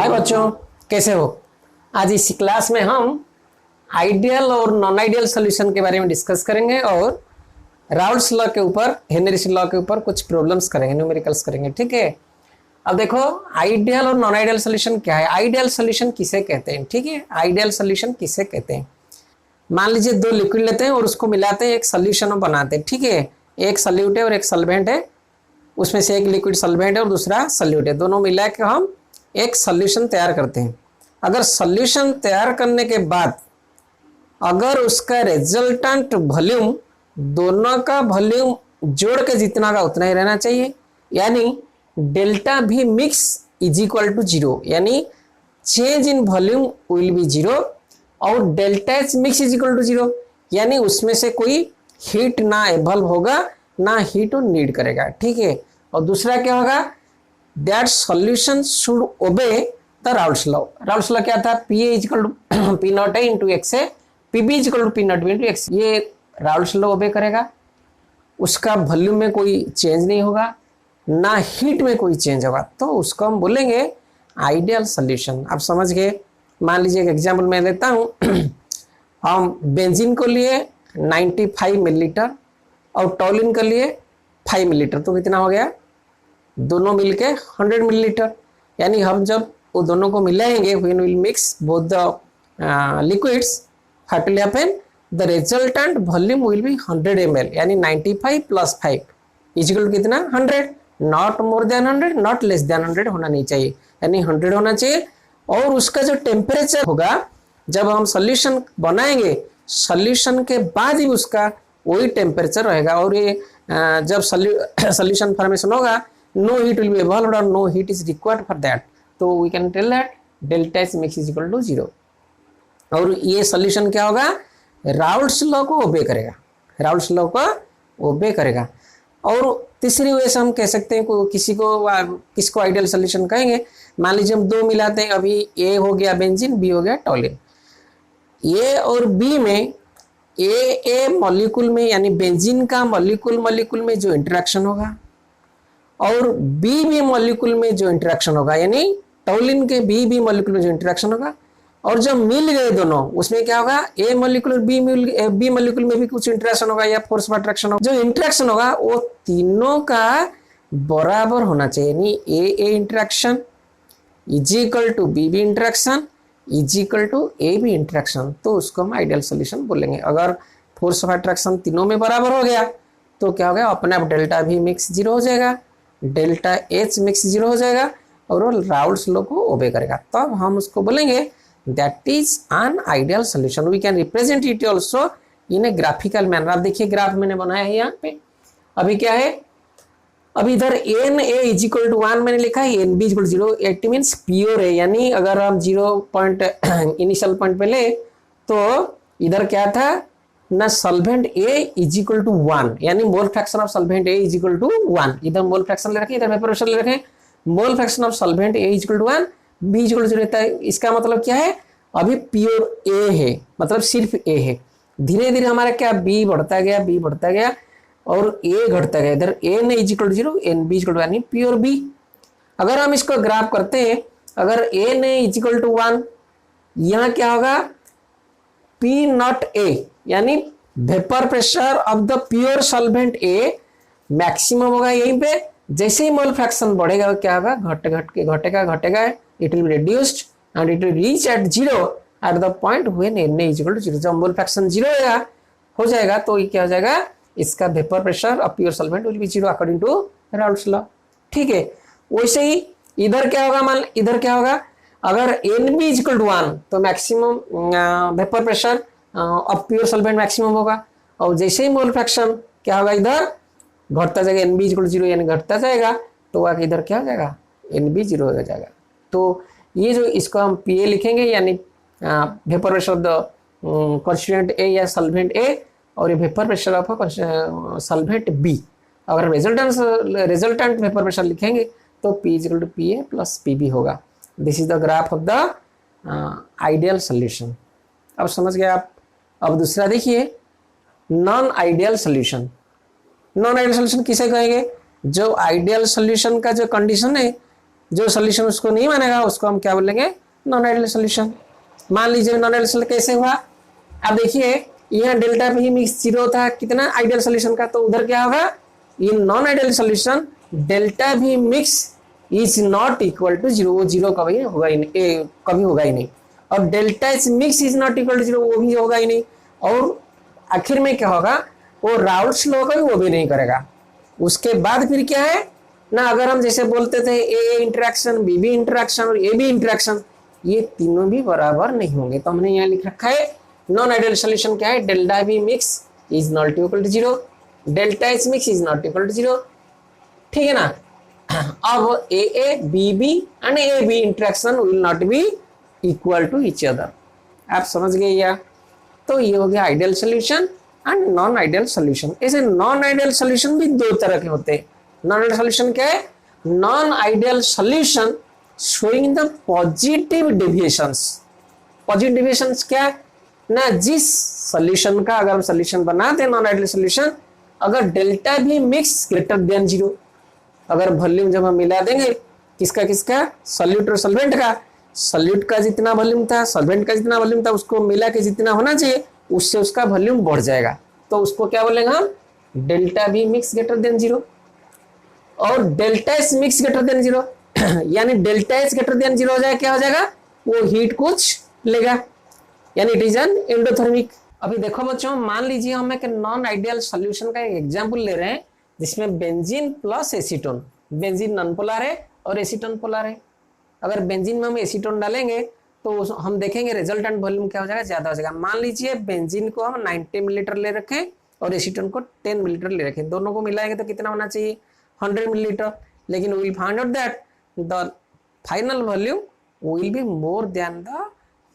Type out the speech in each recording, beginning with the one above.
हाय बच्चों, कैसे हो। आज इस क्लास में हम आइडियल और नॉन आइडियल सॉल्यूशन के बारे में डिस्कस करेंगे और राउल्स लॉ के ऊपर, हेनरी लॉ के ऊपर कुछ प्रॉब्लम्स करेंगे, न्यूमेरिकल्स करेंगे। ठीक है, अब देखो आइडियल और नॉन आइडियल सॉल्यूशन क्या है। आइडियल सॉल्यूशन किसे कहते हैं, ठीक है, आइडियल सॉल्यूशन किसे कहते हैं। मान लीजिए दो लिक्विड लेते हैं और उसको मिलाते हैं, एक सॉल्यूशन बनाते हैं। ठीक है, एक सॉल्यूट है और एक सॉल्वेंट है, उसमें से एक लिक्विड सॉल्वेंट है और दूसरा सॉल्यूट है, दोनों मिला के हम एक सॉल्यूशन तैयार करते हैं। अगर सॉल्यूशन तैयार करने के बाद अगर उसका रिजल्टेंट वॉल्यूम दोनों का वॉल्यूम जोड़ के जितना का उतना ही रहना चाहिए, यानी delta V mix is equal to zero, यानी change in volume will be zero और delta H mix is equal to zero, यानी उसमें से कोई हीट ना एवॉल्व होगा ना हीट नीड करेगा। ठीक है, और दूसरा क्या होगा, that solution should obey the Raoult's law. Raoult's law क्या था, p a is equal to P not a into x a, p b is equal to P not be into x. ये राउल्स लॉ ओबे करेगा, उसका volume में कोई change नहीं होगा ना हीट में कोई चेंज होगा, तो उसको हम बोलेंगे आइडियल सॉल्यूशन। आप समझ गए। मान लीजिए एक एग्जाम्पल मैं देता हूँ हम बेंजीन को लिए 95 मिलीलीटर और टॉलिन के लिए 5 मिलीलीटर, तो कितना हो गया, दोनों मिलके 100 मिलीलीटर। यानी हम जब वो दोनों को मिलाएंगे, when will mix both the liquids, what will happen, the resultant volume will B 100 ml, यानी 95 प्लस 5 इज इक्वल टू कितना, 100, not more than 100, not less than 100 होना नहीं चाहिए, यानी 100 होना चाहिए। और उसका जो टेम्परेचर होगा जब हम सॉल्यूशन बनाएंगे, सॉल्यूशन के बाद ही उसका वही टेम्परेचर रहेगा। और ये जब सॉल्यूशन फॉर्मेशन होगा, no heat will be evolved or no heat is required for that, तो we can tell that delta H mix is equal to 0। और ये सॉल्यूशन क्या होगा, राउल्स लॉ को ओबे करेगा, राउल्स लॉ को ओबे करेगा। और तीसरी वजह से हम कह सकते हैं किसको आइडियल सॉल्यूशन कहेंगे। मान लीजिए हम दो मिलाते हैं, अभी ए हो गया बेंजीन, बी हो गया टॉलिन। ए और बी में ए मॉलिक्यूल में, यानी बेंजीन का मॉलिक्यूल में जो इंटरेक्शन होगा और बी मॉलिक्यूल में जो इंटरेक्शन होगा, यानी टॉलिन के बी मॉलिक्यूल में जो इंटरेक्शन होगा, और जब मिल गए दोनों, उसमें क्या होगा, ए मॉलिक्यूल और बी मॉलिक्यूल में भी कुछ इंटरेक्शन होगा या फोर्स ऑफ अट्रैक्शन होगा। जो इंटरेक्शन होगा वो तीनों का बराबर होना चाहिए, यानी A interaction is equal to B interaction is equal to A B interaction, तो उसको हम आइडियल सॉल्यूशन बोलेंगे। अगर फोर्स ऑफ अट्रैक्शन तीनों में बराबर हो गया तो क्या हो गया, अपने आप डेल्टा भी मिक्स जीरो हो जाएगा, डेल्टा एच मिक्स जीरो हो जाएगा और वो राउल्स लॉ को ओबे करेगा। तब हम उसको बोलेंगे that is an ideal solution. We can represent it also in a graphical manner. आप देखिए ग्राफ मैंने बनाया है यहाँ पे। अभी क्या है, अभी इधर n a is equal to 1 मैंने लिखा है, n b is equal to 0, it means pure है। यानी अगर हम 0 पॉइंट इनिशियल पॉइंट पे ले तो इधर क्या था ना, solvent a is equal to 1, यानी mole fraction of solvent a is equal to 1। इधर मोल फ्रैक्शन ले रखे, इधर वेपर प्रेशर ले रखे, mole fraction of solvent a is equal to 1, b is equal to 0 रहता है। इसका मतलब क्या है, अभी प्योर ए है, मतलब सिर्फ ए है। धीरे धीरे हमारा क्या, बी बढ़ता गया और ए घटता गया। इधर n is equal to 0, n b is equal to 1, यानी प्योर बी। अगर हम इसको ग्राफ करते हैं, अगर एन इज इक्वल टू 1, यहाँ क्या होगा, पी नॉट ए, यानी vapour pressure of the pure solvent A maximum होगा यहीं पे। जैसे ही मोल फ्रैक्शन बढ़ेगा क्या होगा, घटेगा, it will reduced and it will reach at 0 at the point when n is equal to 0। जब मोल फ्रैक्शन 0 हो जाएगा तो ये क्या हो जाएगा, इसका vapour pressure of pure solvent will be 0 according to Raoult's law. ठीक है, वैसे ही इधर क्या होगा, मान इधर क्या होगा, अगर n b is equal to 1 तो maximum vapour pressure of pure solvent maximum होगा। और जैसे ही मोल फ्रैक्शन क्या होगा, इधर घटता जाएगा, n b is equal to 0, यानी घटता जाएगा, तो आगे इधर क्या हो जाएगा, एन बी 0 हो जाएगा। तो ये जो इसको हम पी ए लिखेंगे, यानी vapour pressure of the constituent A या सॉल्वेंट ए, और ये vapour pressure of solvent B. अगर रिजल्टेंट वेपर प्रेशर लिखेंगे तो P is equal to P A plus P B होगा। This is the graph of the ideal solution. अब समझ गए आप। अब दूसरा देखिए, non ideal solution. Non ideal solution किसे कहेंगे, जो आइडियल सॉल्यूशन का जो कंडीशन है जो सोल्यूशन उसको नहीं मानेगा उसको हम क्या बोलेंगे, नॉन आइडियल सोल्यूशन। मान लीजिए नॉन आइडियल सोल्यूशन कैसे हुआ, अब देखिए यहाँ डेल्टा भी मिक्स जीरो था कितना आइडियल सोल्यूशन का, तो उधर क्या होगा, in non ideal solution delta V mix is not equal to zero, वो जीरो कभी होगा ही नहीं, कभी होगा ही नहीं। और delta is mix is not equal to zero, वो भी होगा ही नहीं। और आखिर में क्या होगा, वो राउल्ट्स लॉ का भी वो भी नहीं करेगा। उसके बाद फिर क्या है ना, अगर हम जैसे बोलते थे ए इंटरेक्शन, बी बी इंटरेक्शन और ए बी इंटरेक्शन, ये तीनों भी बराबर नहीं होंगे। तो हमने यहाँ लिख रखा है नॉन आइडियल सोल्यूशन क्या है, delta B mix is not equal to zero, delta H mix is not equal to zero, ठीक है ना। अब a b b and a B interaction will not be equal to each other, आप समझ गए या। तो ये हो गया ideal solution and non ideal solution. ऐसे नॉन आइडियल सोल्यूशन भी दो तरह के होते हैं। नॉन आइडियल सोल्यूशन क्या है, non ideal solution showing the positive deviations. Positive deviations क्या है ना, जिस सोल्यूशन का अगर हम सोल्यूशन बनाते हैं नॉन आइडियल सोल्यूशन, अगर delta V mix greater than zero, अगर वॉल्यूम जब हम मिला देंगे किसका किसका, सॉल्यूट और सॉल्वेंट का, सॉल्यूट का जितना वॉल्यूम था, सॉल्वेंट का जितना वॉल्यूम था, उसको मिला के जितना होना चाहिए उससे उसका वॉल्यूम बढ़ जाएगा, तो उसको क्या बोलेंगे हम, delta B mix greater than zero. और delta S mix greater than zero यानी delta S greater than zero हो जाएगा, क्या हो जाएगा, वो हीट कुछ लेगा, यानी इट इज एन एंडोथर्मिक। अभी देखो बच्चों, मान लीजिए हम एक नॉन आइडियल सॉल्यूशन का एक एग्जांपल ले रहे हैं जिसमें benzene plus acetone, benzene non polar है और एसीटोन पोलर है। अगर बेंजीन में हम एसीटोन डालेंगे तो हम देखेंगे रिजल्टेंट वॉल्यूम क्या हो जाएगा, ज्यादा हो जाएगा। मान लीजिए बेंजीन को हम 90 मिलीलीटर ले रखें और एसीटोन को 10 मिलीलीटर ले रखें, दोनों को मिलाएंगे तो कितना होना चाहिए, 100 मिलीलीटर। लेकिन we will find out that the final volume will be more than the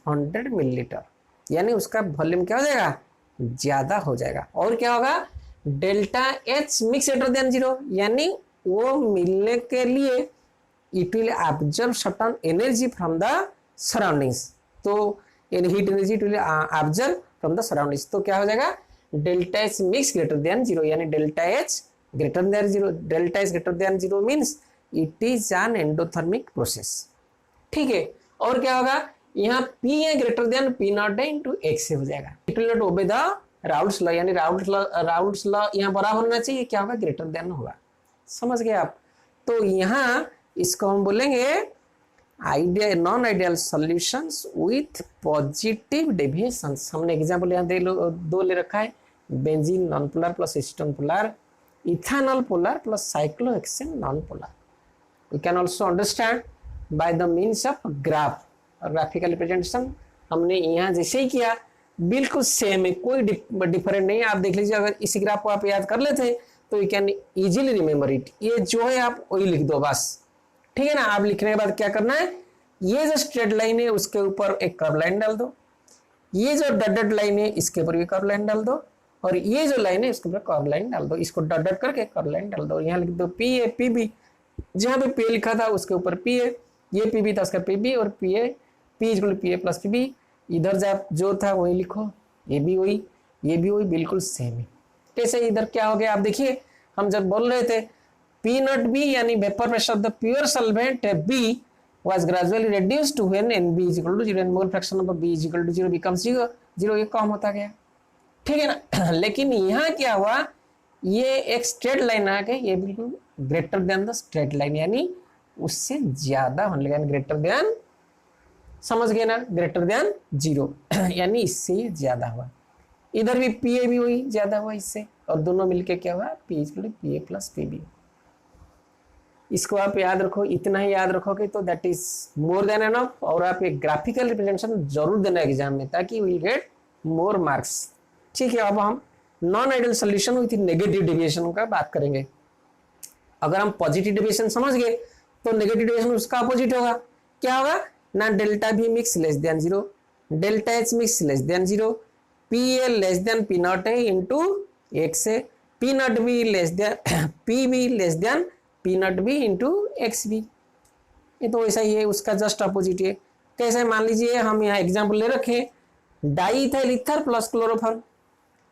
100 millilitre, यानी उसका वॉल्यूम क्या हो जाएगा, ज्यादा हो जाएगा। और क्या होगा, delta H mix greater than zero, यानी वो मिलने के लिए it will absorb certain energy from the surroundings, तो heat energy it will absorb from the surroundings, तो क्या हो जाएगा, delta H mix greater than zero, यानी delta H greater than zero, delta H greater than zero means it is an endothermic process, ठीक है। और क्या होगा, यहाँ P A greater than P not a into X से हो जाएगा, it will not obey the Raoult's law, यानी राउल्ट्स लॉ यहाँ बराबर होना चाहिए, क्या होगा, ग्रेटर देन होगा, समझ गए आप। तो यहाँ इसको हम बोलेंगे ideal non ideal solutions with positive deviations. हमने एग्जांपल यहाँ दो ले रखा है, benzene non polar plus acetone polar, ethanol polar plus cyclohexane non polar. We can also understand by the means of graph, graphical representation हमने यहाँ जैसे ही किया बिल्कुल सेम है, कोई डिफरेंट नहीं है। आप देख लीजिए, अगर इसी ग्राफ को आप याद कर लेते तो you can easily remember it. ये जो है आप वही लिख दो बस, ठीक है ना। आप लिखने के बाद क्या करना है, ये जो स्ट्रेट लाइन है उसके ऊपर एक कर्व लाइन डाल दो, ये जो डॉटेड लाइन है इसके ऊपर भी कर्व लाइन डाल दो, और ये जो लाइन है इसके ऊपर कर्व लाइन डाल दो, इसको डॉट डॉट करके कर्व लाइन डाल दो। यहाँ लिख दो पी ए पी बी, जहाँ पे पी लिखा था उसके ऊपर पी ए, ये पी बी था उसका पी बी, और p a p equal p A plus P b, इधर जो था वही लिखो, ये भी वही ये भी वही, बिल्कुल सेम है। कैसे इधर क्या हो गया, आप देखिए, हम जब बोल रहे थे P not B यानी vapour pressure of the pure solvent B was gradually reduced to when NB is equal to 0 and mole fraction of B is equal to 0 becomes 0, ये कम होता गया, ठीक है ना। लेकिन यहाँ क्या हुआ, ये एक स्ट्रेट लाइन आ गई, ये बिल्कुल greater than the straight line, यानी उससे ज्यादा होने लगा, ग्रेटर देन, समझ गए ना, ग्रेटर देन 0 यानी इससे ज्यादा हुआ। इधर भी पी ए भी वही ज्यादा हुआ इससे, और दोनों मिलके क्या हुआ, पी ए प्लस पी बी। इसको आप याद रखो, इतना ही याद रखोगे तो that is more than enough. और आप एक ग्राफिकल रिप्रेजेंटेशन जरूर देना एग्जाम में, ताकि विल गेट मोर मार्क्स, ठीक है। अब हम non ideal solution with negative deviation का बात करेंगे। अगर हम पॉजिटिव डेविएशन समझ गए तो नेगेटिव डेविएशन उसका अपोजिट होगा, क्या होगा ना, delta B mix less than zero, delta H mix less than zero, p A less than P not a into x a, p not b less than p B less than P not be into x b. ये तो वैसा ही है, उसका just opposite है। कैसे, मान लीजिए हम यहाँ एग्जाम्पल ले रखे, diethyl ether plus chloroform,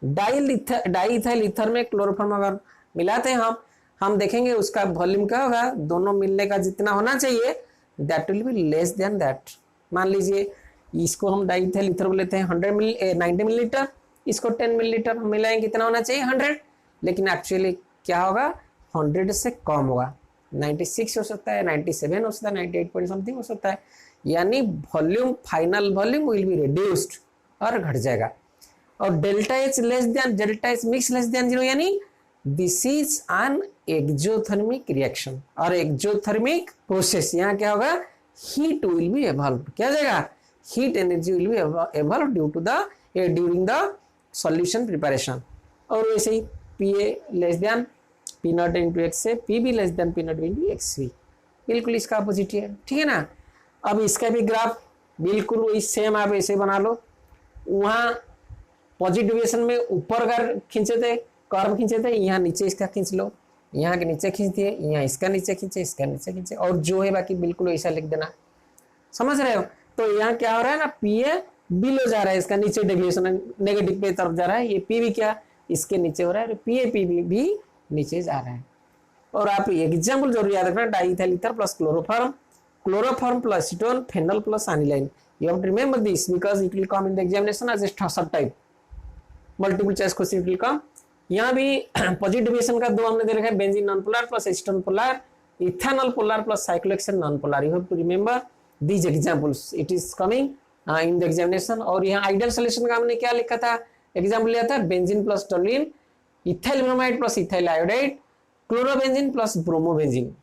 diethyl ether में क्लोरोफॉर्म अगर मिलाते हैं हम, हम देखेंगे उसका वॉल्यूम क्या होगा, दोनों मिलने का जितना होना चाहिए that will be less then that. मान लीजिए इसको हम डाइथाइल ईथर लेते हैं 90 मिलीलीटर, इसको 10 मिलीलीटर हम मिलाएंगे, कितना होना चाहिए 100, लेकिन एक्चुअली क्या होगा 100 से कम होगा, 96 हो सकता है, 97 हो सकता है, 98 पॉइंट समथिंग हो सकता है, यानी volume final volume will be reduced और घट जाएगा। और delta H less than delta H mix less than 0, यानी this is an exothermic reaction और एक्सोथर्मिक प्रोसेस। यहाँ क्या होगा, हीट विल बी एवॉल्व, क्या जाएगा, heat energy will be evolve during the solution preparation. और वैसे ही पी ए less than P naught into X से P B less than P naught into x we, बिल्कुल इसका अपोजिट है, ठीक है ना। अब इसका भी ग्राफ बिल्कुल वही सेम आप ऐसे बना लो, वहाँ पॉजिटिव डिविएशन में ऊपर अगर खींचे थे कर्व खींचे थे, यहाँ नीचे इसका खींच लो, यहाँ के नीचे खींच दिए, यहाँ इसका नीचे खींचे, इसका नीचे खींचे, और जो है बाकी बिल्कुल वैसा लिख देना, समझ रहे हो। तो यहाँ क्या हो रहा है ना, पी ए बिलो जा रहा है, इसका नीचे डेविएशन नेगेटिव पे तरफ जा रहा है, ये पी भी क्या इसके नीचे हो रहा है, पी ए पी भी नीचे जा रहा है। और आप एग्जाम्पल जरूर याद रखना, diethyl ether plus chloroform, chloroform plus acetone, phenol plus aniline. You have to remember this because it will come in the examination as a sub type, multiple choice question will come. यहाँ भी positive deviation का दो हमने दे रखा है, benzene non polar plus acetone polar, ethanol polar plus cyclohexane non polar. You have to remember these examples, it is coming in the examination. और यहाँ आइडियल सॉल्यूशन का हमने क्या लिखा था, एग्जाम्पल लिया था, benzene plus toluene, ethyl bromide plus ethyl iodide, chlorobenzene plus bromobenzene.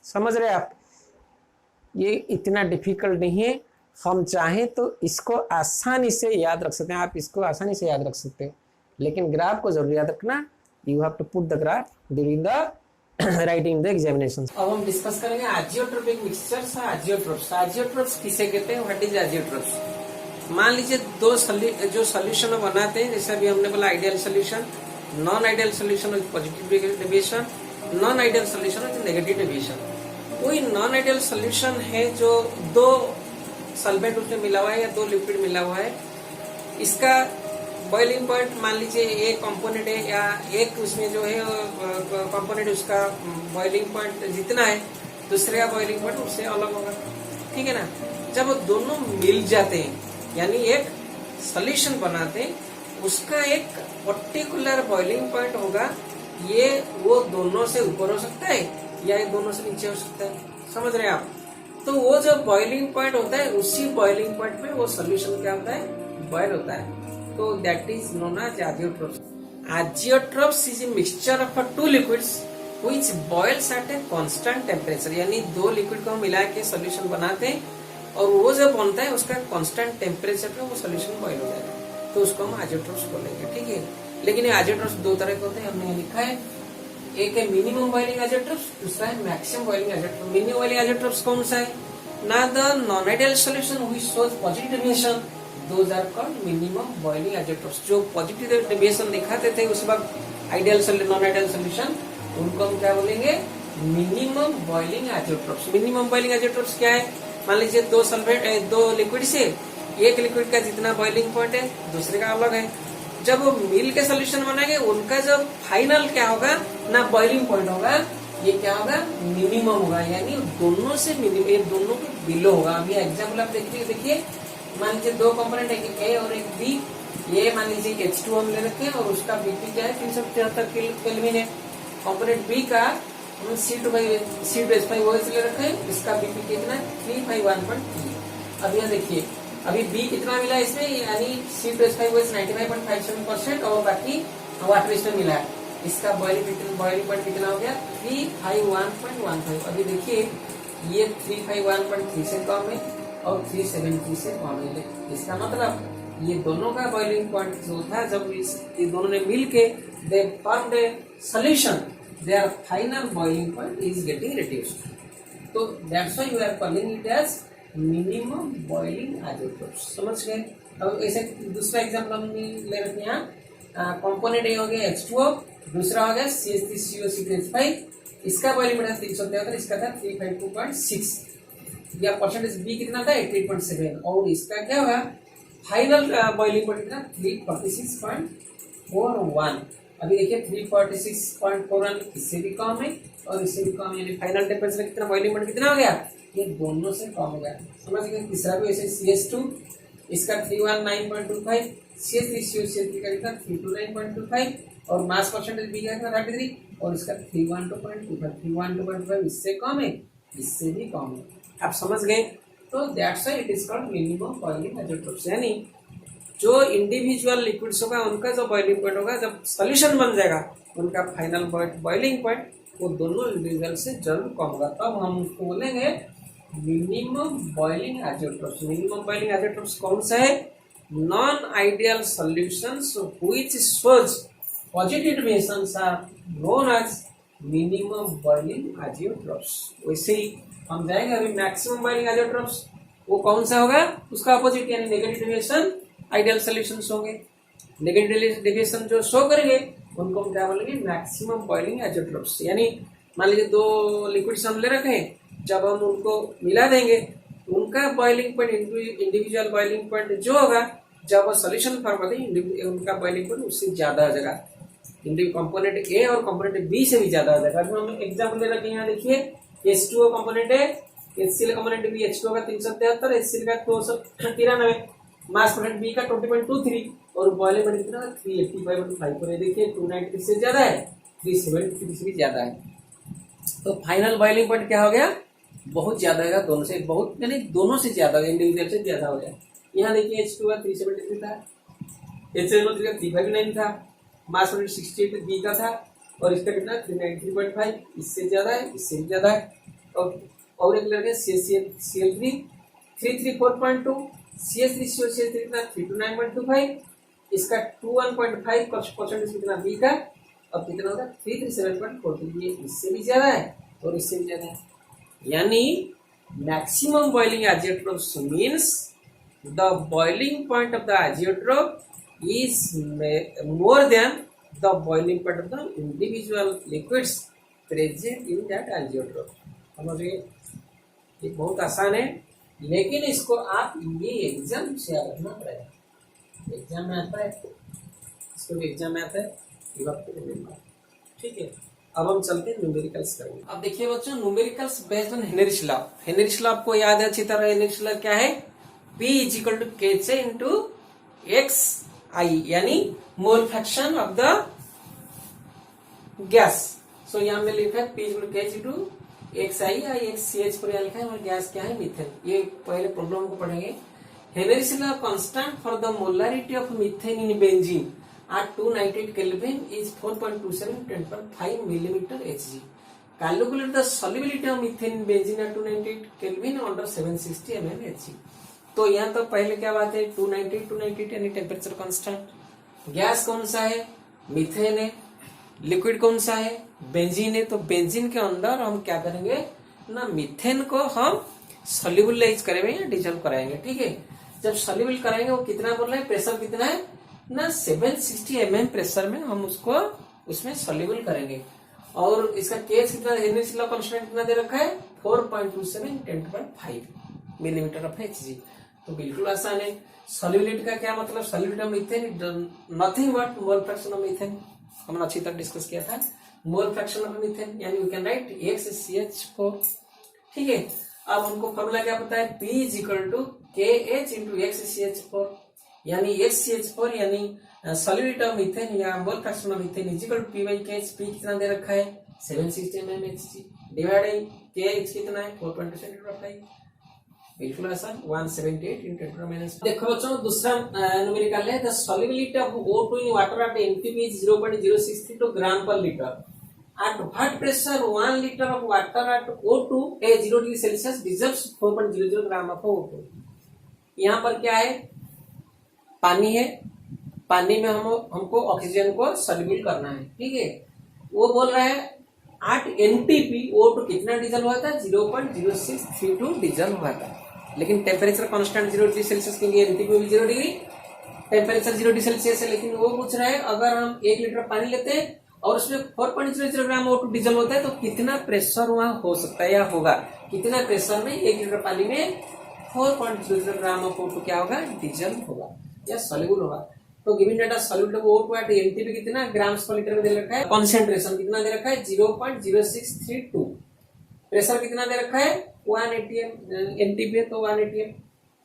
समझ रहे आप, ये इतना डिफिकल्ट नहीं है, हम चाहें तो इसको आसानी से याद रख सकते हैं, आप इसको आसानी से याद रख सकते हो, लेकिन ग्राफ को जरूर याद रखना, you have to put the graph during the writing the examination. अब हम डिस्कस करेंगे आजियोट्रोपिक मिक्सचर्स, आजियोट्रोप्स। आजियोट्रोप्स किसे कहते हैं, व्हाट इज आजियोट्रोप्स। मान लीजिए दो जो सॉल्यूशन बनाते हैं, जैसे अभी हमने बोला ideal solution, non ideal solution with positive deviation, non ideal solution with negative deviation. कोई नॉन आइडियल सॉल्यूशन है जो दो सल्फेट उसमें मिला हुआ है या दो लिक्विड मिला हुआ है, इसका बॉइलिंग पॉइंट मान लीजिए एक कंपोनेंट है या एक उसमें जो है कंपोनेंट, उसका बॉइलिंग पॉइंट जितना है दूसरे का बॉइलिंग पॉइंट उससे अलग होगा, ठीक है ना। जब वो दोनों मिल जाते हैं यानी एक सॉल्यूशन बनाते हैं, उसका एक पर्टिकुलर बॉइलिंग पॉइंट होगा, ये वो दोनों से ऊपर हो सकता है या ये दोनों से नीचे हो सकता है, समझ रहे हैं आप। तो वो जो बॉइलिंग पॉइंट होता है, उसी बॉइलिंग पॉइंट में वो सॉल्यूशन क्या होता है, बॉयल होता है, तो that is known as azeotropes. Azeotropes is a mixture of two liquids which boils at a constant temperature, यानी दो लिक्विड को मिला के सॉल्यूशन बनाते हैं और वो जब बनता है उसका कांस्टेंट टेम्परेचर पे वो सॉल्यूशन बॉयल हो जाएगा, तो उसको हम आजियोट्रोप्स बोलेंगे, ठीक है। लेकिन ये आजियोट्रोप्स दो तरह के होते हैं, हमने लिखा है, एक है मिनिमम बॉइलिंग आजियोट्रोप्स, दूसरा है maximum boiling azeotropes. Minimum boiling azeotropes कौन सा है, ना the non ideal solution which shows positive deviation, those are called minimum boiling azeotropes. जो पॉजिटिव डेविएशन दिखाते थे उस वक्त आइडियल नॉन आइडियल सॉल्यूशन, उनको हम क्या बोलेंगे, minimum boiling azeotropes. Minimum boiling आजियोट्रोप्स क्या है, मान लीजिए दो सल्फेट दो लिक्विड से एक लिक्विड का जितना बॉइलिंग पॉइंट है दूसरे का अलग है, जब वो मिल के सोल्यूशन बनाएंगे उनका जो फाइनल क्या होगा ना बॉइलिंग पॉइंट होगा, ये क्या होगा, मिनिमम होगा, यानी दोनों से मिनिमम, ये दोनों के बिलो होगा। अभी एग्जाम्पल आप देखिए, मान लीजिए दो कंपोनेंट है, एक ए और एक बी, ये मान लीजिए H2 हम ले रखे हैं और उसका बीपी क्या है 373 केल्विन है। कंपोनेंट बी का हम C2H5OH ले रखे हैं, इसका बीपी कितना है 351.3। अब यहाँ देखिए अभी बी कितना मिला इसमें, यानी C2H5OH 95.57% और बाकी वाटर इसमें मिला है, इसका बॉइलिंग पॉइंट कितना हो गया 351.15। अभी देखिए ये 351.3 से कम है और 373 से कम है, इसका मतलब ये दोनों का बॉइलिंग पॉइंट जो था, जब ये दोनों ने मिल के they formed a solution, their final boiling point is getting reduced, तो that's why you are calling it as minimum boiling azeotropes, समझ गए। अब ऐसे दूसरा एग्जाम्पल हमने ले रखे हैं, कंपोनेंट ए हो गया H2O, दूसरा हो गया CH3COCH5, इसका बॉइलिंग पॉइंट 373, इसका था 352.6, या परसेंटेज बी कितना था 88.7 और इसका क्या होगा फाइनल बॉइलिंग पॉइंट कितना 346.41। अभी देखिए 346.41 इससे भी कम है और इससे भी कम, यानी फाइनल टेम्परेचर कितना, बॉइलिंग पॉइंट कितना हो गया, ये दोनों से कम हो गया। समझ गए। तीसरा भी ऐसे CS2 इसका 319.25, CS3 का कितना 329.25 और मास परसेंटेज बी का 33 और इसका 312.25 इससे कम है, इससे भी कम है। आप समझ गए। तो that's why it is called minimum boiling isotopes, यानी जो इंडिविजुअल लिक्विड्स होगा उनका जो बॉइलिंग पॉइंट होगा, जब सॉल्यूशन बन जाएगा उनका फाइनल बॉइलिंग पॉइंट वो दोनों इंडिविजुअल से जरूर कम होगा, तब हम उसको बोलेंगे minimum boiling isotopes. Minimum boiling isotopes कौन सा है, non ideal solutions which shows positive deviations are known as minimum boiling isotopes. वैसे ही हम जाएंगे अभी मैक्सिमम बॉइलिंग आइसोटोप्स, वो कौन सा होगा, उसका अपोजिट यानी नेगेटिव डिविएशन आइडियल सॉल्यूशंस होंगे। नेगेटिव डिविएशन जो शो करेंगे उनको हम क्या बोलेंगे, मैक्सिमम बॉइलिंग आइसोटोप्स। यानी मान लीजिए दो लिक्विड्स हम ले रखे हैं, जब हम उनको मिला देंगे उनका boiling point individual boiling point जो होगा, जब वो सॉल्यूशन फॉर्म होते हैं उनका बॉइलिंग पॉइंट उससे ज्यादा हो जाएगा, कंपोनेंट ए और कंपोनेंट बी से भी ज्यादा हो जाएगा। अभी हम एग्जाम्पल दे रखे हैं, यहाँ देखिए H2O कंपोनेंट है, HCl कंपोनेंट बी, H2O का 373, HCl का 293, मास परसेंट बी का 20.23 और बॉइलिंग पॉइंट कितना 385.5 पर। देखिए 293 से ज्यादा है, 373 से भी ज्यादा है, तो फाइनल बॉइलिंग पॉइंट क्या हो गया, बहुत ज्यादा है, दोनों से बहुत, यानी दोनों से ज्यादा, इंडिविजुअल से ज्यादा हो गया। यहाँ देखिए H2 का 373 था, HCl का 359 था, मास परसेंट 68 बी का था और इसका कितना 393.5, इससे ज्यादा है, इससे भी ज्यादा है। और एक लड़के CL3 334.2, CS3 कितना 329.25, इसका 21.5% कितना बी का, अब कितना होगा 337.42, ये इससे भी ज्यादा है और इससे भी ज्यादा है। यानी maximum boiling azeotrope means the boiling point of the azeotrope is more than the boiling point of the individual liquids present in that azeotrope। समझिए ये बहुत आसान है, लेकिन इसको आप ये एग्जाम से याद रखना पड़ेगा, एग्जाम में आता है, इसको भी एग्जाम में आता है, ये बात ठीक है। अब हम चलते हैं न्यूमेरिकल्स करेंगे। अब देखिए बच्चों, numericals based on Heinrich law. Heinrich law आपको याद है अच्छी तरह। हेनरिच लॉ क्या है, P is equal to KC into XI, यानी mole fraction of the gas. So यहाँ में लिखा है P is equal to KC to XI, XCH पर लिखा है, और गैस क्या है, मीथेन। ये पहले प्रॉब्लम को पढ़ेंगे। Heinrich law constant for the molarity of methane in benzene at 298 Kelvin is 4.27 10.5 millimeter Hg. Calculate the solubility of methane in benzene at 298 Kelvin under 760 mm Hg. तो यहाँ तो पहले क्या बात है, 298 यानी टेम्परेचर कांस्टेंट। गैस कौन सा है, मीथेन है। लिक्विड कौन सा है, बेंजीन है। तो बेंजीन के अंदर हम क्या करेंगे ना, मीथेन को हम सोल्यूबलाइज करेंगे या डिजोल्व कराएंगे। ठीक है, जब सोल्यूबल कराएंगे वो कितना बोल रहे हैं, प्रेशर कितना है ना 760 mm प्रेशर में हम उसको उसमें सोल्यूबल करेंगे। और इसका केस कितना, हेनरिच लॉ कांस्टेंट कितना दे रखा है 4.27 10.5 मिलीमीटर ऑफ Hg। तो बिल्कुल आसान है। सोल्यूबिलिटी का क्या मतलब, solubility of methane nothing but mole fraction of methane, हमने अच्छी तरह डिस्कस किया था। मोल फ्रैक्शन ऑफ मीथेन यानी वी कैन राइट XCH4। ठीक है, अब हमको फॉर्मूला क्या पता है, P is equal to KH into XCH4, यानी XCH4 यानी सॉल्यूबिलिटी ऑफ मीथेन या mole fraction of methane is equal to P by KH। P कितना दे रखा है 760 mm Hg डिवाइड KH कितना है 4.25, बिल्कुल आसान 178 × 10⁻⁻⁴। देखो बच्चों, दूसरा न्यूमेरिकल है, the solubility of O2 in water at NTP is 0.062 ग्राम पर litre. At what pressure 1 liter of water at O2 at 0 degree Celsius dissolves 4.00 gram of O2। यहाँ पर क्या है, पानी है, पानी में हमको ऑक्सीजन को सॉल्युबल करना है। ठीक है, वो बोल रहा है 8 NTP O2 कितना डिजल्व हुआ था 0.0632 डिजल्व हुआ था, लेकिन टेम्परेचर कांस्टेंट 0 डिग्री सेल्सियस के लिए NTP भी 0 डिग्री, टेम्परेचर 0 डिग्री सेल्सियस है। लेकिन वो पूछ रहा है अगर हम 1 लीटर पानी लेते हैं और उसमें 4.00 ग्राम O2 डिजल्व होता है तो कितना प्रेशर वहां हो सकता है या होगा, कितना प्रेशर में 1 लीटर पानी में 4.00 ग्राम ऑफ O2 क्या होगा, डिजल्व होगा या सॉल्युबल होगा। तो given data solute O2 at MTP कितना ग्राम्स पर लीटर में दे रखा है, कंसंट्रेशन कितना दे रखा है 0.0632, प्रेशर कितना दे रखा है 1 atm, एमटीपी है तो 1 atm,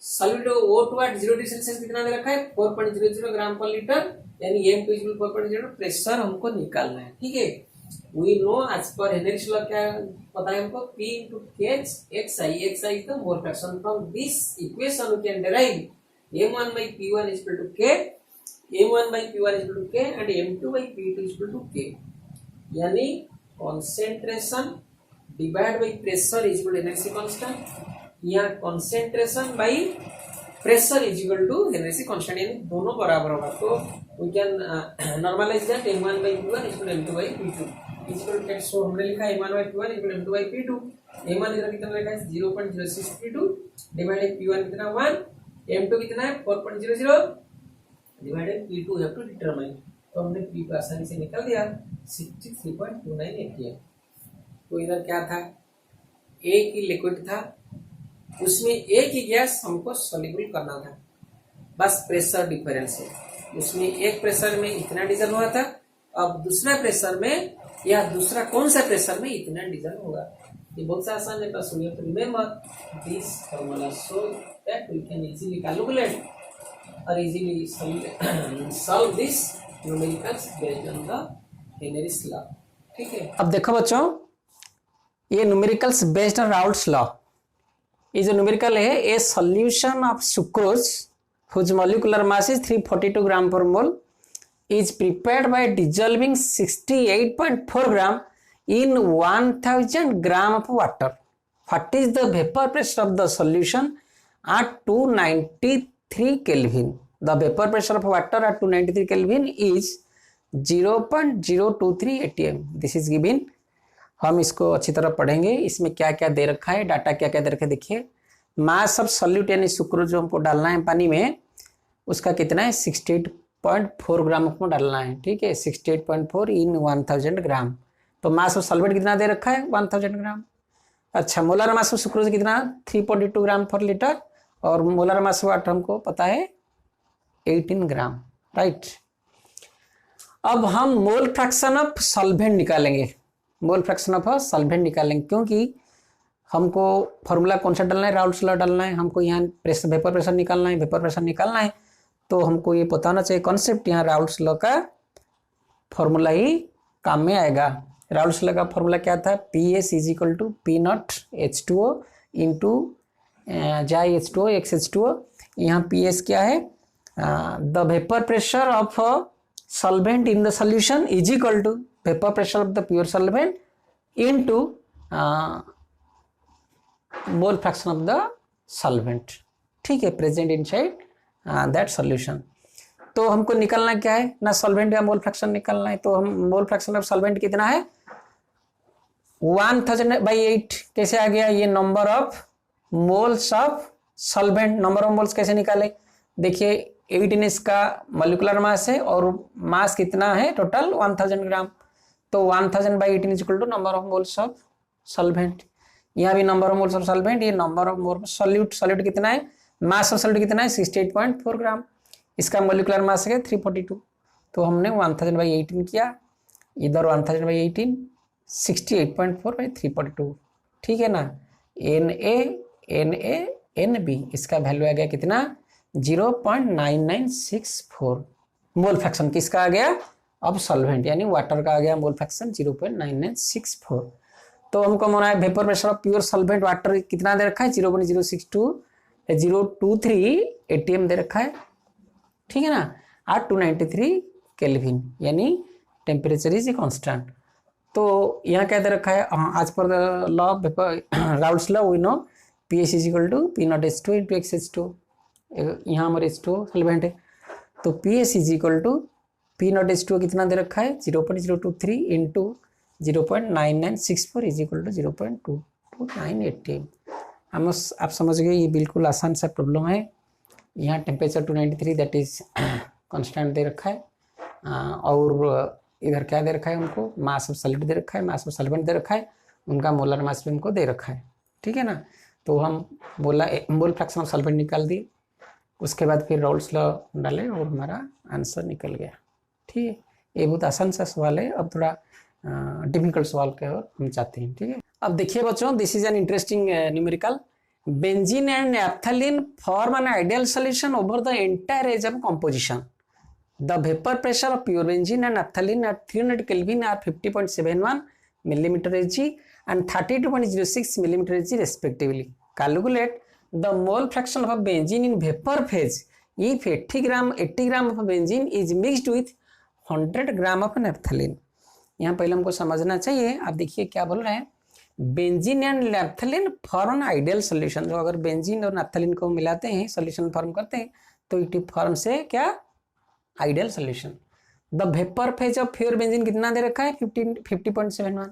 solute O2 at 0 degree Celsius कितना दे रखा है 4.00 ग्राम पर लीटर, यानी m2 4.0 प्रेशर हमको निकालना है। ठीक है, we know as per Henry's law क्या पता है हमको P into Kh xi, xi is the mole fraction। from this equation we can derive m1 by p1 is equal to k, m1 by p1 is equal to k and m2 by p2 is equal to k, यानी concentration divided by pressure is equal to Henry constant, या concentration by pressure is equal to Henry constant, यानी दोनों बराबर होगा। तो we can normalize that m1 by p1 is equal to m2 by p2 is equal to, so हमने लिखा m1 by p1 is equal to m2 by p2, m1 इधर कितना लिखा है 0.0632 डिवाइडेड p1 कितना 1, m2 कितना है 4.00 divided p2 have to determine, तो हमने p को आसानी से निकाल दिया 63.29 atm। तो इधर क्या था, एक ही लिक्विड था, उसमें एक ही गैस हमको सॉल्युबल करना था, बस प्रेशर डिफरेंस है, उसमें एक प्रेशर में इतना डिजल हुआ था, अब दूसरा प्रेशर में या दूसरा कौन सा प्रेशर में इतना डिजल होगा। ये बहुत सा आसान है, बस you to remember this formula so that we can easily calculate और easily solve this numericals based on the Henry's law. ठीक है, अब देखो बच्चों, ये numericals based on Raoult's law, ये जो न्यूमेरिकल है a solution of sucrose whose molecular mass is 342 gram per mole is prepared by dissolving 68.4 gram in 1000 gram of water. What is the vapor pressure of the solution at 293 Kelvin? The vapor pressure of water at 293 Kelvin is 0.023 atm. This is given. हम इसको अच्छी तरह पढ़ेंगे, इसमें क्या क्या दे रखा है, डाटा क्या क्या दे रखा है। देखिए, मास ऑफ सॉल्यूट यानी सुक्रोज जो हमको डालना है पानी में, उसका कितना है 68.4 ग्राम हमको डालना है। ठीक है, 68.4 इन 1000 ग्राम, तो मास ऑफ सॉल्वेंट कितना दे रखा है 1000 ग्राम। अच्छा, मोलर मास ऑफ सुक्रोज कितना 342 ग्राम पर लीटर, और मोलर मास ऑफ वाटर हमको पता है 18 ग्राम। राइट, अब हम मोल फ्रैक्शन ऑफ सॉल्वेंट निकालेंगे, मोल फ्रैक्शन ऑफ सॉल्वेंट निकालेंगे, क्योंकि हमको फॉर्मूला कौन सा डालना है, राउल्ट्स लॉ डालना है, हमको यहाँ प्रेशर वेपर प्रेशर निकालना है, वेपर प्रेशर निकालना है, तो हमको ये पता होना चाहिए कॉन्सेप्ट, यहाँ राउल्ट्स लॉ का फॉर्मूला ही काम में आएगा। राउल्ट्स लॉ का फॉर्मूला क्या था, PS is equal to P0 H2O into chi H2O x H2O। यहाँ PS क्या है, the vapour pressure of solvent in the solution is equal to vapour pressure of the pure solvent into mole fraction of the solvent. ठीक है, present inside that solution. तो हमको निकालना क्या है ना, सॉल्वेंट या मोल फ्रैक्शन निकालना है, तो हम मोल फ्रैक्शन ऑफ सॉल्वेंट कितना है 1000/8। कैसे आ गया, ये number of moles of solvent, number of moles कैसे निकाले, देखिए 18 इसका मॉलिक्यूलर मास है और मास कितना है टोटल 1000 ग्राम, तो 1000/18 is equal to number of moles of solvent. यहाँ भी number of moles of solvent, ये number of mole solute, solute कितना है, मास ऑफ सॉल्यूट कितना है 68.4 ग्राम, इसका मॉलिक्यूलर मास है 342, तो हमने 1000/18 किया, इधर 1000/18 68.4/342। ठीक है ना, Na इसका वैल्यू आ गया कितना 0.9964 मोल फ्रैक्शन किसका आ गया, अब सॉल्वेंट यानी वाटर का आ गया मोल फ्रैक्शन 0.9964। तो हमको माना है vapour pressure of pure solvent water कितना दे रखा है 0.023 atm दे रखा है। ठीक है ना, at 293 केल्विन, यानी टेम्परेचर इज कांस्टेंट। तो यहाँ क्या दे रखा है, as per the law of vapour Raoult's law we know PS is equal to P0 H2 into x H2, यहाँ हमारे H2 सॉल्वेंट है, तो PS is equal to P0 H2 कितना दे रखा है 0.023 into 0.9964 is equal to 0.229 atm। हम आप समझ गए, ये बिल्कुल आसान सा प्रॉब्लम है। यहाँ टेम्परेचर 293 दैट इज कांस्टेंट दे रखा है, और इधर क्या दे रखा है हमको, मास ऑफ सॉल्वेंट दे रखा है, मास ऑफ सॉल्वेंट दे रखा है, उनका मोलर मास भी हमको दे रखा है। ठीक है ना, तो हम बोला मोल फ्रैक्शन ऑफ सॉल्वेंट निकाल दिए, उसके बाद फिर राउल्स लॉ डालें और हमारा आंसर निकल गया। ठीक है, ये बहुत आसान सा सवाल है। अब थोड़ा डिफिकल्ट सवाल के और हम चाहते हैं। ठीक है, अब देखिए बच्चों, this is an interesting numerical. Benzene and naphthalene form an ideal solution over the entire age of composition. The vapor pressure of pure benzene and naphthalene at 300 Kelvin are 50.71 millimeter Hg and 32.06 millimeter Hg respectively. Calculate the mole fraction of benzene in vapor phase if 80 gram of benzene is mixed with 100 gram of naphthalene. यहाँ पहले हमको समझना चाहिए। आप देखिए क्या बोल रहे हैं, benzene and naphthalene form ideal solution. जो अगर बेंजीन और नैप्थलीन को मिलाते हैं, सोल्यूशन फॉर्म करते हैं, तो इट फॉर्म से क्या ideal solution. The vapour phase of pure benzene कितना दे रखा है 50.71,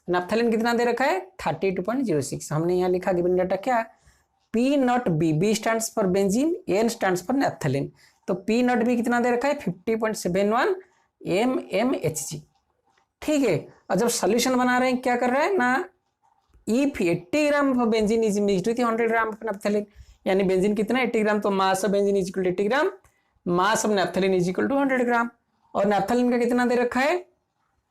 नैप्थलीन कितना दे रखा है 32.06। हमने यहाँ लिखा गिवन डाटा क्या, p not b, b stands for benzene, n stands for naphthalene. तो पी नॉट बी कितना दे रखा है 50.71 mmHg। ठीक है, और जब सोल्यूशन बना रहे हैं क्या कर रहा है ना, if 80 gram of benzene is mixed with 100 gram of naphthalene, यानी बेंजीन कितना 80 ग्राम, तो mass of benzene is equal to 80 gram, mass of naphthalene is equal to 100 gram. और नैप्थलीन का कितना दे रखा है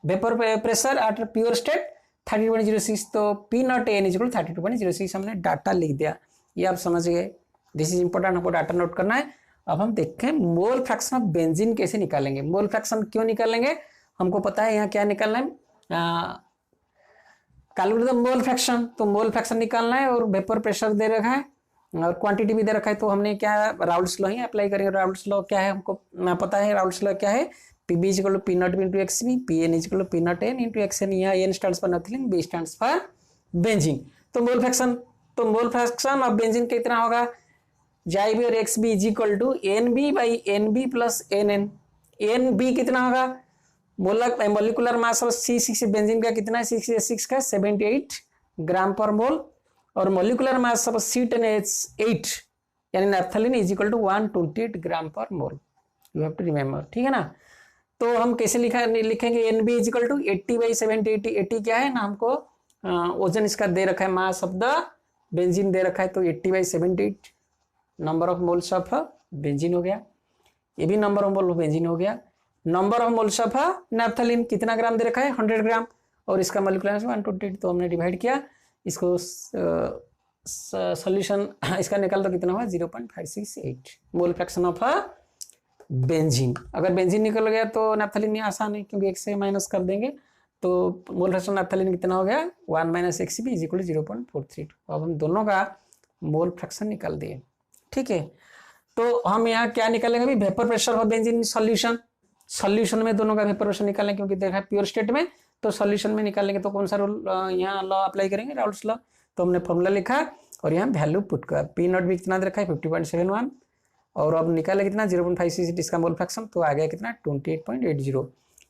vapour pressure at pure state 30.06, तो p not n is equal 32.06। हमने डाटा लिख दिया, ये आप समझ गए। दिस इज इंपॉर्टेंट, हमको डाटा नोट करना है। अब हम देखें मोल फ्रैक्शन ऑफ बेंजीन कैसे निकालेंगे। मोल फ्रैक्शन क्यों निकालेंगे, हमको पता है यहाँ क्या निकालना है, कैलकुलेट द मोल फ्रैक्शन। तो मोल फ्रैक्शन निकालना है और वेपर प्रेशर दे रखा है और क्वांटिटी भी दे रखा है। तो हमने क्या राउल्स लॉ ही अप्लाई करेंगे। राउल्स लॉ क्या है हमको पता है, राउल्स लॉ क्या है, P B is equal to P not be into x B, P N is equal to P not N into X N. यहाँ N stands for naphthalene, B stands for benzene. तो mole fraction of benzene कितना होगा, chi b और x b is equal to n b by n b plus n n. N b कितना होगा, molecular mass of C6 benzene का कितना है, 6 का 78 ग्राम पर मोल, और मोलिकुलर मास ऑफ C10H8 यानी naphthalene is equal to 128 gram per mole. You have to remember, ठीक है ना। तो हम कैसे लिखेंगे, n b is equal to 80 by 70, 80 क्या है ना, हमको ओजन इसका दे रखा है, मास ऑफ द बेंजीन दे रखा है, तो 80 by 78 number of moles of benzene हो गया। ये भी number of mole of benzene हो गया। Number of moles of naphthalene कितना ग्राम दे रखा है 100 ग्राम, और इसका मोलिकुलर 128, तो हमने डिवाइड किया इसको, सॉल्यूशन इसका निकाल तो कितना हुआ 0.568 मोल फ्रैक्शन ऑफ बेंजीन। अगर बेंजीन निकल गया तो नैप्थलीन नहीं आसान है, क्योंकि एक से माइनस कर देंगे, तो मोल फ्रैक्शन नैप्थलीन कितना हो गया 1 minus x b is equal to 0.432। अब हम दोनों का मोल फ्रैक्शन निकाल दिए। ठीक है, तो हम यहाँ क्या निकालेंगे अभी, vapour pressure of benzene solution में दोनों का वेपर प्रेशर निकालेंगे, क्योंकि देखा प्योर स्टेट में, तो सॉल्यूशन में निकालेंगे तो कौन सा रूल यहाँ लॉ अप्लाई करेंगे, राउल्स लॉ। तो हमने फॉर्मूला लिखा और यहाँ वैल्यू पुट कर, पी नॉट भी कितना रखा है 50.71, और अब निकाले कितना 0.568 इसका मोल फ्रैक्शन, तो आ गया कितना 28.80,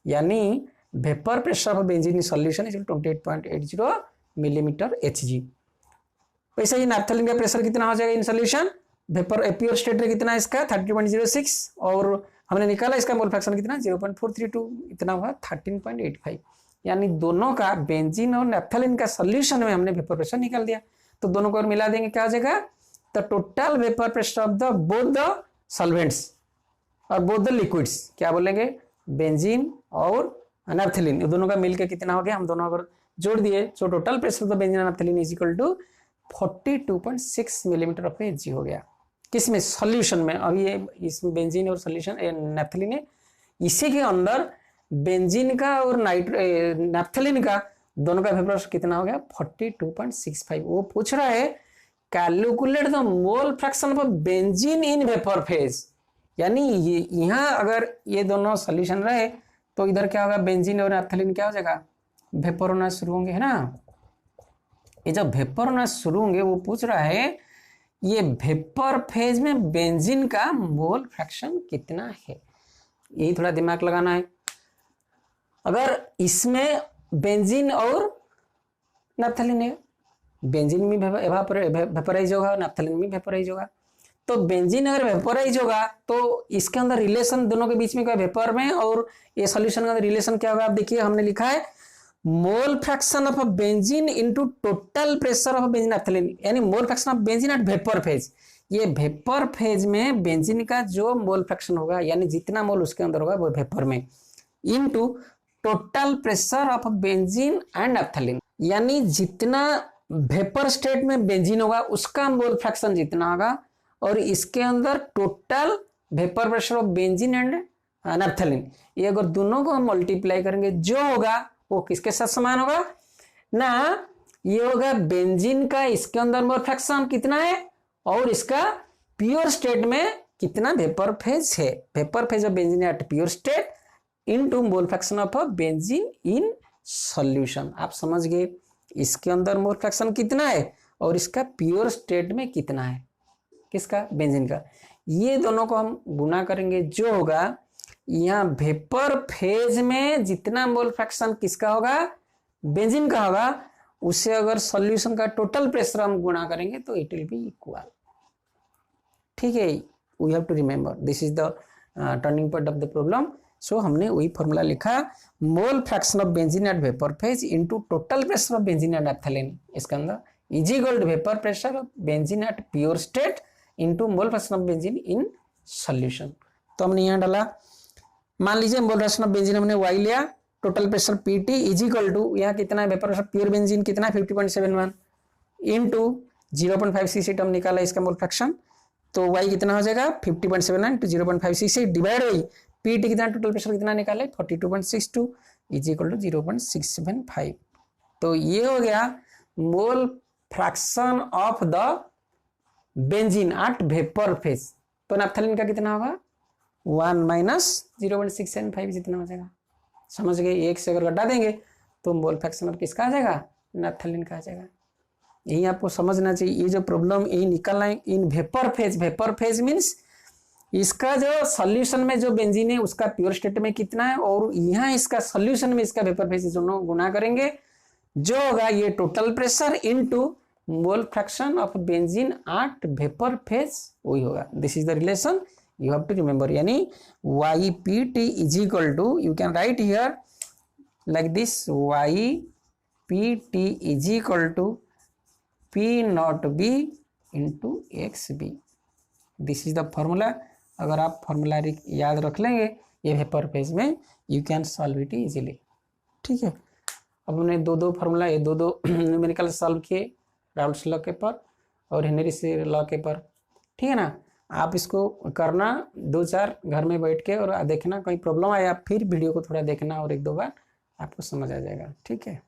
यानी vapour pressure of benzene solution is 28.80 millimetre Hg। वैसे ही नैप्थलीन का प्रेशर कितना हो जाएगा in solution, vapour pure state में कितना इसका 30.06, और हमने निकाला इसका मोल फ्रैक्शन कितना 0.432, इतना हुआ 13.85। यानी दोनों का बेंजीन और नैप्थलीन का सॉल्यूशन में हमने वेपर प्रेशर निकाल दिया। तो दोनों को और मिला देंगे, क्या हो जाएगा, the total vapour pressure of the both the solvents और बोथ द लिक्विड्स, क्या बोलेंगे, बेंजीन और नैप्थलीन, दोनों का मिलकर कितना हो गया, हम दोनों अगर जोड़ दिए तो total pressure of the benzene और naphthalene is equal to 42.6 millimetre of Hg हो गया। किसमें, सॉल्यूशन में। अब ये इसमें बेंजीन और सॉल्यूशन नैप्थलीन है, इसी के अंदर बेंजीन का और नैप्थलीन का दोनों का वेपर प्रेशर कितना हो गया 42.65। वो पूछ रहा है calculate the mole fraction of benzene in vapour phase, यानी यहाँ अगर ये दोनों सॉल्यूशन रहे तो इधर क्या होगा, बेंजीन और नैप्थलीन क्या हो जाएगा, वेपर होना शुरू होंगे, है ना। ये जब वेपर होना शुरू होंगे, वो पूछ रहा है ये वेपर फेज में बेंजीन का मोल फ्रैक्शन कितना है, यही थोड़ा दिमाग लगाना है। अगर इसमें बेंजीन और नैप्थलीन है, बेंजीन भी वेपराइज होगा, नैप्थलीन भी वेपराइज होगा, तो बेंजीन अगर वेपराइज होगा तो इसके अंदर रिलेशन दोनों के बीच में क्या, वेपर में और ये सॉल्यूशन का रिलेशन क्या होगा, आप देखिए हमने लिखा है mole fraction of benzene into total pressure of benzene ethylene, यानी mole fraction of benzene at vapour phase. ये वेपर फेज में बेंजीन का जो मोल फ्रैक्शन होगा, यानी जितना मोल उसके अंदर होगा वो वेपर में, into total pressure of benzene and ethylene, यानी जितना वेपर स्टेट में बेंजीन होगा उसका मोल फ्रैक्शन जितना होगा, और इसके अंदर total vapour pressure of benzene and ethylene, ये अगर दोनों को हम मल्टीप्लाई करेंगे जो होगा वो किसके साथ समान होगा ना, ये होगा बेंजीन का इसके अंदर मोल फ्रैक्शन कितना है और इसका प्योर स्टेट में कितना वेपर फेज है, vapour phase of benzene at pure state into mole fraction of benzene in solution. आप समझ गए, इसके अंदर मोल फ्रैक्शन कितना है और इसका प्योर स्टेट में कितना है, किसका, बेंजीन का। ये दोनों को हम गुना करेंगे जो होगा, यहाँ वेपर फेज में जितना मोल फ्रैक्शन किसका होगा, बेंजीन का होगा, उससे अगर सॉल्यूशन का टोटल प्रेशर हम गुना करेंगे तो इट विल बी इक्वल। ठीक है, we have to remember this is the turning point of the problem. So हमने वही फॉर्मूला लिखा, mole fraction of benzene at vapour phase into total pressure of benzene and ethylene, इसके अंदर is equal to vapour pressure of benzene at pure state into mole fraction of benzene in solution. तो हमने यहाँ डाला, मान लीजिए mole fraction of benzene हमने y लिया, total pressure Pt is equal to, यहाँ कितना है वेपर प्रेशर प्योर बेंजीन कितना 50.71 इनटू 0.568 हम निकाला इसका मोल फ्रैक्शन, तो y कितना हो जाएगा 50.79 टू 0.568 डिवाइड बाई Pt कितना टोटल प्रेशर कितना निकाले 42.62 इज इक्वल टू 0.675। तो ये हो गया mole fraction of the benzene at vapour phase. तो नैप्थलीन का कितना होगा 1 माइनस 0.675 जितना हो जाएगा। समझ गए, एक से अगर घटा देंगे तो मोल फ्रैक्शन ऑफ किसका आ जाएगा, नैप्थलीन का आ जाएगा। यही आपको समझना चाहिए, ये जो प्रॉब्लम यही निकलना है in vapour phase. Vapour phase means इसका जो सॉल्यूशन में जो बेंजीन है उसका प्योर स्टेट में कितना है, और यहाँ इसका सॉल्यूशन में इसका वेपर फेज दोनों गुना करेंगे जो होगा ये total pressure into mole fraction of benzene at vapour phase, वही होगा। This is the relation you have to remember, यानी ypt is equal to, you can write here like this, ypt is equal to p not b into xb। this is the formula। अगर आप formula याद रख लेंगे ये vapour phase में, you can solve it easily। ठीक है, अब हमने दो फार्मूला, ये दो न्यूमेरिकल सॉल्व किए राउल्स लॉ के पर और हेनरी लॉ के पर। ठीक है ना, आप इसको करना 2-4 घर में बैठ के और देखना, कोई प्रॉब्लम आया फिर वीडियो को थोड़ा देखना और 1-2 बार आपको समझ आ जाएगा। ठीक है।